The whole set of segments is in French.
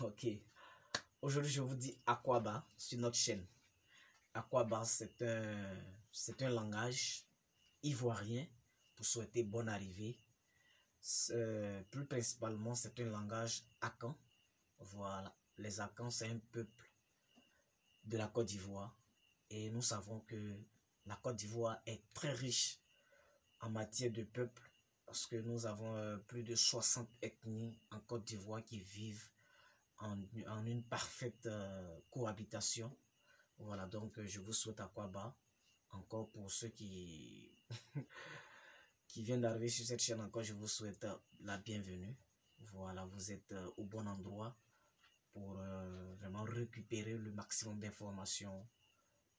Ok. Aujourd'hui, je vous dis Akwaba sur notre chaîne. Akwaba, c'est un langage ivoirien pour souhaiter bonne arrivée. Plus principalement, c'est un langage Akan. Voilà. Les Akans, c'est un peuple de la Côte d'Ivoire. Et nous savons que la Côte d'Ivoire est très riche en matière de peuple parce que nous avons plus de 60 ethnies en Côte d'Ivoire qui vivent en une parfaite cohabitation. Voilà, donc je vous souhaite Akwaba. Encore pour ceux qui viennent d'arriver sur cette chaîne, encore je vous souhaite la bienvenue. Voilà, vous êtes au bon endroit pour vraiment récupérer le maximum d'informations,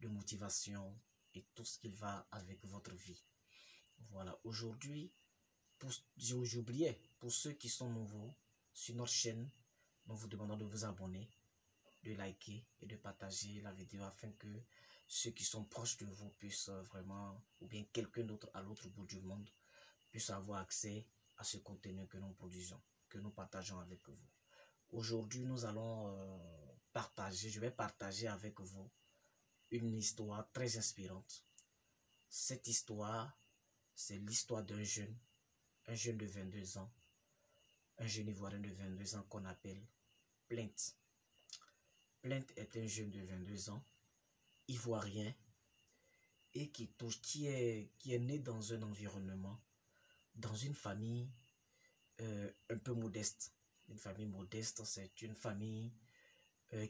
de motivation et tout ce qui va avec votre vie. Voilà, aujourd'hui, j'oubliais, pour ceux qui sont nouveaux sur notre chaîne, nous vous demandons de vous abonner, de liker et de partager la vidéo afin que ceux qui sont proches de vous puissent vraiment, ou bien quelqu'un d'autre à l'autre bout du monde, puisse avoir accès à ce contenu que nous produisons, que nous partageons avec vous. Aujourd'hui, nous allons je vais partager avec vous une histoire très inspirante. Cette histoire, c'est l'histoire d'un jeune de 22 ans, un jeune ivoirien de 22 ans qu'on appelle Plainte. Plainte est un jeune de 22 ans, ivoirien, et qui est né dans un environnement, dans une famille un peu modeste. Une famille modeste, c'est une famille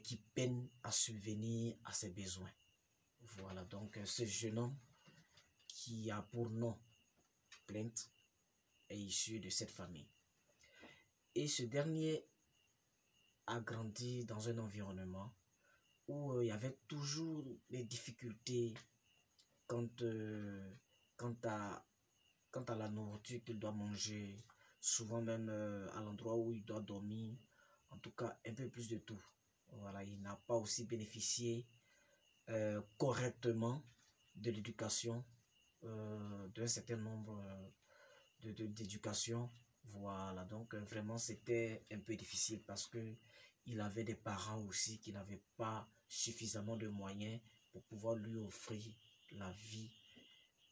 qui peine à subvenir à ses besoins. Voilà, donc ce jeune homme qui a pour nom Plainte est issu de cette famille. Et ce dernier a grandi dans un environnement où il y avait toujours des difficultés quant, quant à la nourriture qu'il doit manger, souvent même à l'endroit où il doit dormir, en tout cas un peu plus de tout. Voilà, il n'a pas aussi bénéficié correctement de l'éducation, d'un certain nombre d'éducation. Voilà, donc vraiment c'était un peu difficile parce que il avait des parents aussi qui n'avaient pas suffisamment de moyens pour pouvoir lui offrir la vie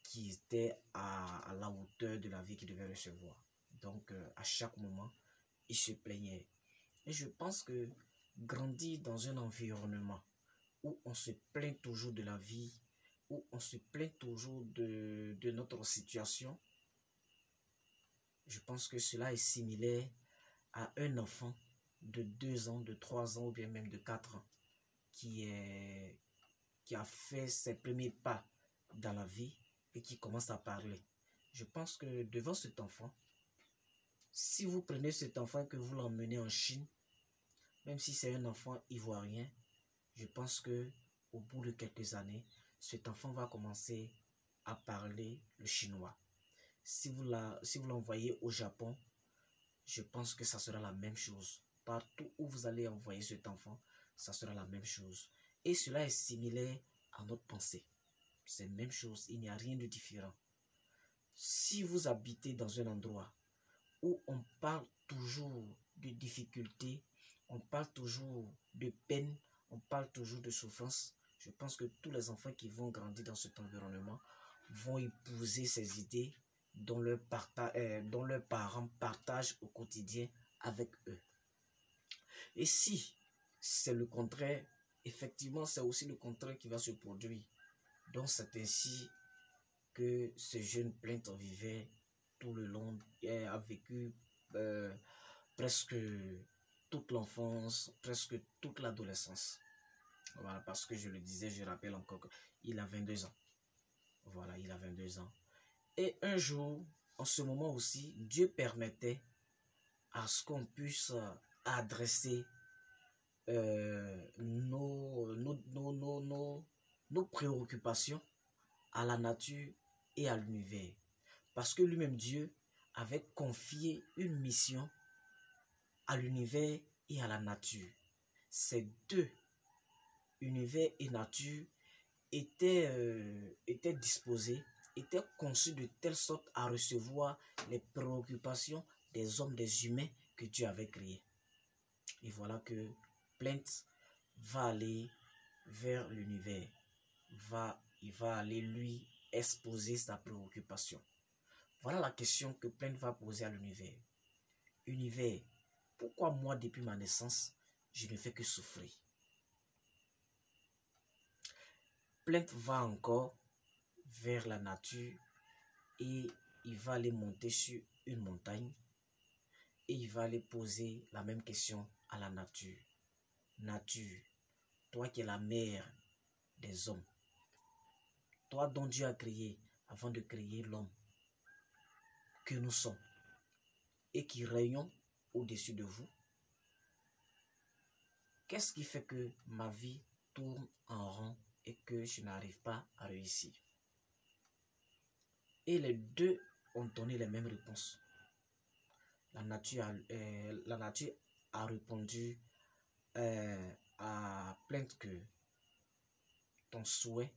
qui était à la hauteur de la vie qu'il devait recevoir. Donc à chaque moment, il se plaignait. Et je pense que grandir dans un environnement où on se plaint toujours de la vie, où on se plaint toujours de notre situation, je pense que cela est similaire à un enfant de 2 ans, de 3 ans ou bien même de 4 ans qui a fait ses premiers pas dans la vie et qui commence à parler. Je pense que devant cet enfant, si vous prenez cet enfant et que vous l'emmenez en Chine, même si c'est un enfant ivoirien, je pense que au bout de quelques années, cet enfant va commencer à parler le chinois. Si vous l'envoyez au Japon, je pense que ça sera la même chose. Partout où vous allez envoyer cet enfant, ça sera la même chose. Et cela est similaire à notre pensée. C'est la même chose, il n'y a rien de différent. Si vous habitez dans un endroit où on parle toujours de difficultés, on parle toujours de peine, on parle toujours de souffrance, je pense que tous les enfants qui vont grandir dans cet environnement vont épouser ces idées dont leurs parents partagent au quotidien avec eux. Et si c'est le contraire, effectivement, c'est aussi le contraire qui va se produire. Donc c'est ainsi que ce jeune Plainte vivait tout le long, et a vécu presque toute l'enfance, presque toute l'adolescence. Voilà, parce que je le disais, je rappelle encore qu'il a 22 ans. Voilà, il a 22 ans. Et un jour, en ce moment aussi, Dieu permettait à ce qu'on puisse adresser nos préoccupations à la nature et à l'univers. Parce que lui-même, Dieu, avait confié une mission à l'univers et à la nature. Ces deux, univers et nature, étaient disposés, étaient conçus de telle sorte à recevoir les préoccupations des hommes, des humains que Dieu avait créés. Et voilà que Plainte va aller vers l'univers. Il va aller lui exposer sa préoccupation. Voilà la question que Plainte va poser à l'univers. Univers, pourquoi moi depuis ma naissance, je ne fais que souffrir? Plainte va encore vers la nature et il va aller monter sur une montagne et il va aller poser la même question à la nature. Nature, toi qui es la mère des hommes, toi dont Dieu a créé avant de créer l'homme que nous sommes et qui régnons au-dessus de vous, qu'est-ce qui fait que ma vie tourne en rond et que je n'arrive pas à réussir? Et les deux ont donné les mêmes réponses. La nature a répondu à Plainte que ton souhait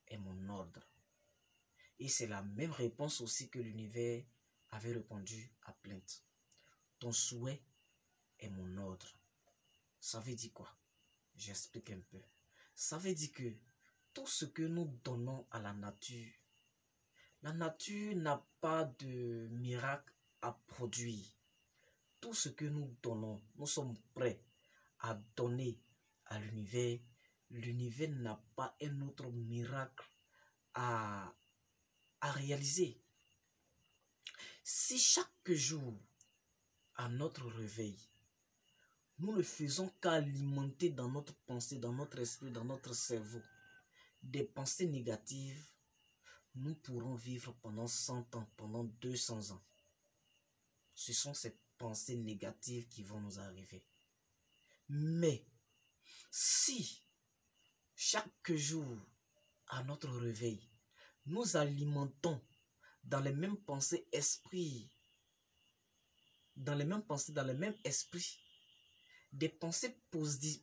est mon ordre. Et c'est la même réponse aussi que l'univers avait répondu à Plainte. Ton souhait est mon ordre. Ça veut dire quoi? J'explique un peu. Ça veut dire que tout ce que nous donnons à la nature n'a pas de miracle à produire. Tout ce que nous donnons, nous sommes prêts à donner à l'univers. L'univers n'a pas un autre miracle à réaliser. Si chaque jour, à notre réveil, nous ne faisons qu'alimenter dans notre pensée, dans notre esprit, dans notre cerveau, des pensées négatives, nous pourrons vivre pendant 100 ans, pendant 200 ans. Ce sont ces pensées négatives qui vont nous arriver. Mais si chaque jour, à notre réveil, nous alimentons dans les mêmes pensées esprits, dans les mêmes pensées, dans le même esprit, des pensées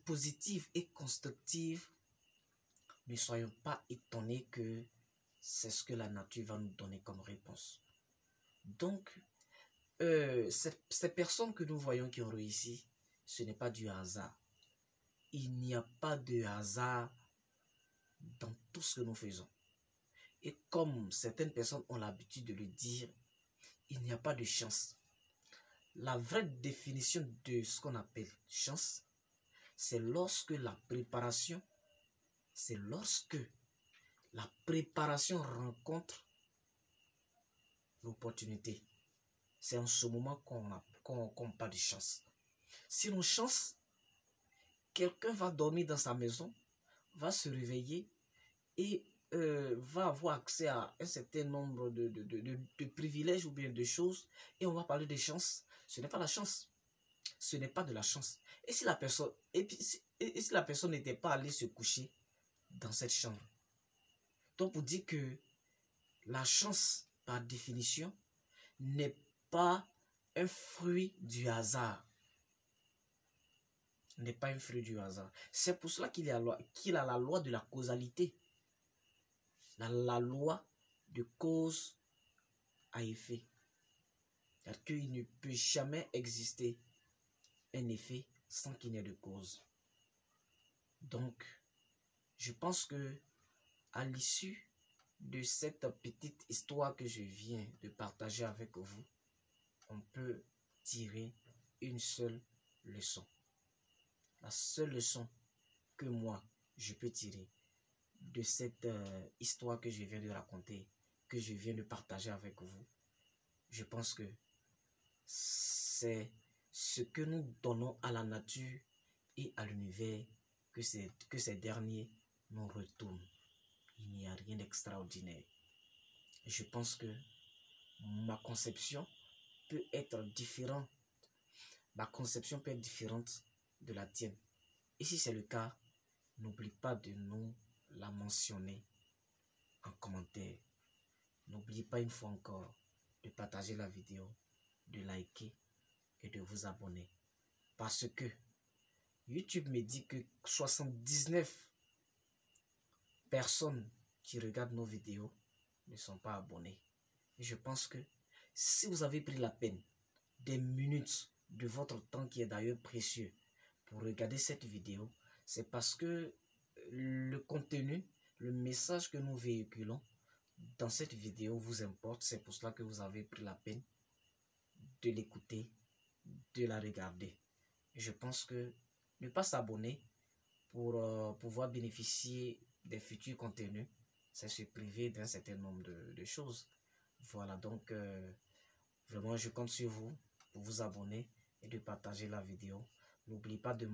positives et constructives, ne soyons pas étonnés que c'est ce que la nature va nous donner comme réponse. Donc, ces personnes que nous voyons qui ont réussi, ce n'est pas du hasard. Il n'y a pas de hasard dans tout ce que nous faisons. Et comme certaines personnes ont l'habitude de le dire, il n'y a pas de chance. La vraie définition de ce qu'on appelle chance, c'est lorsque la préparation rencontre l'opportunité. C'est en ce moment qu'on parle de chance. Sinon, chance, quelqu'un va dormir dans sa maison, va se réveiller et va avoir accès à un certain nombre de privilèges ou bien de choses, et on va parler de chance. Ce n'est pas la chance. Ce n'est pas de la chance. Et si la personne n'était pas allée se coucher dans cette chambre? Donc, pour dire que la chance, par définition, n'est pas un fruit du hasard. N'est pas un fruit du hasard. C'est pour cela qu'il a la loi de la causalité. La loi de cause à effet. C'est-à-dire qu'il ne peut jamais exister un effet sans qu'il n'y ait de cause. Donc, je pense que à l'issue de cette petite histoire que je viens de partager avec vous, on peut tirer une seule leçon. La seule leçon que moi, je peux tirer de cette histoire que je viens de raconter, que je viens de partager avec vous, je pense que c'est ce que nous donnons à la nature et à l'univers que ces derniers nous retournent. Il n'y a rien d'extraordinaire. Je pense que ma conception peut être différente. Ma conception peut être différente de la tienne. Et si c'est le cas, n'oublie pas de nous la mentionner en commentaire. N'oubliez pas une fois encore de partager la vidéo, de liker et de vous abonner. Parce que YouTube me dit que 79 personnes qui regardent nos vidéos ne sont pas abonnés. Et je pense que si vous avez pris la peine des minutes de votre temps qui est d'ailleurs précieux pour regarder cette vidéo, c'est parce que le contenu, le message que nous véhiculons dans cette vidéo vous importe. C'est pour cela que vous avez pris la peine de l'écouter, de la regarder. Je pense que ne pas s'abonner pour pouvoir bénéficier des futurs contenus, c'est se priver d'un certain nombre de choses. Voilà, donc vraiment je compte sur vous pour vous abonner et de partager la vidéo. N'oubliez pas de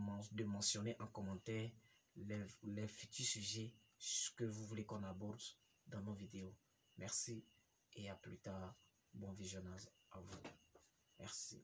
mentionner en commentaire les futurs sujets que vous voulez qu'on aborde dans nos vidéos. Merci et à plus tard. Bon visionnage à vous. Merci.